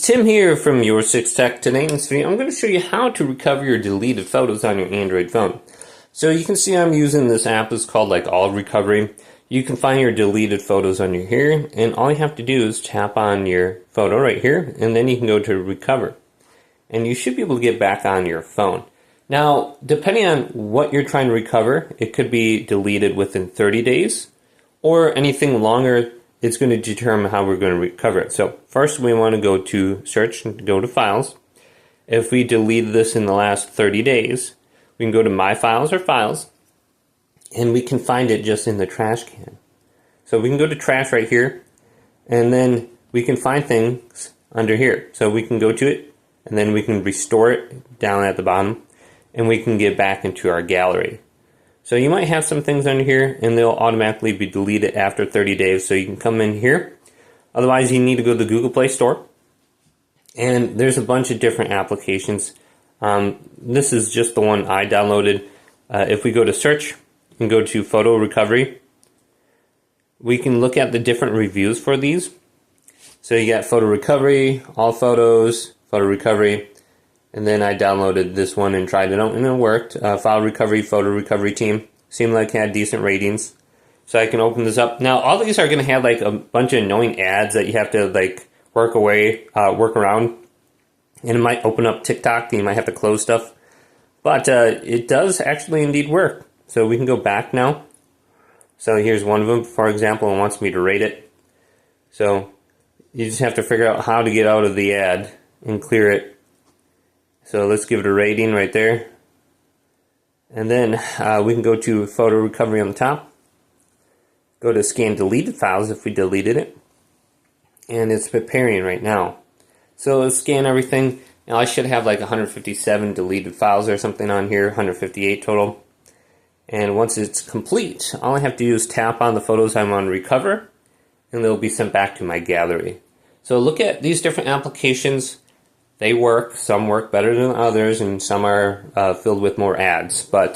Tim here from Your 6 Tech. Today in this video, I'm going to show you how to recover your deleted photos on your Android phone. So you can see I'm using this app. It's called like All Recovery. You can find your deleted photos under here, and all you have to do is tap on your photo right here, and then you can go to Recover. And you should be able to get back on your phone. Now, depending on what you're trying to recover, it could be deleted within 30 days, or anything longer. It's going to determine how we're going to recover it. So first we want to go to search and go to files. If we deleted this in the last 30 days, we can go to my files or files, and we can find it just in the trash can. So we can go to trash right here, and then we can find things under here. So we can go to it, and then we can restore it down at the bottom, and we can get back into our gallery. So you might have some things under here, and they'll automatically be deleted after 30 days. So you can come in here. Otherwise, you need to go to the Google Play Store. And there's a bunch of different applications. This is just the one I downloaded. If we go to search and go to photo recovery, we can look at the different reviews for these. So you got photo recovery, all photos, photo recovery. And then I downloaded this one and tried it out, and it worked. File recovery, photo recovery team. Seemed like it had decent ratings. So I can open this up. Now, all these are going to have like a bunch of annoying ads that you have to like work around. And it might open up TikTok, and you might have to close stuff. But it does actually indeed work. So we can go back now. So here's one of them. For example, it wants me to rate it. So you just have to figure out how to get out of the ad and clear it. So let's give it a rating right there. And then we can go to photo recovery on the top. Go to scan deleted files if we deleted it. And it's preparing right now. So let's scan everything. Now I should have like 157 deleted files or something on here, 158 total. And once it's complete, all I have to do is tap on the photos I want to recover, and they'll be sent back to my gallery. So look at these different applications. They work. Some work better than others, and some are filled with more ads. But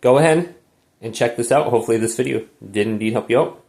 go ahead and check this out. Hopefully this video did indeed help you out.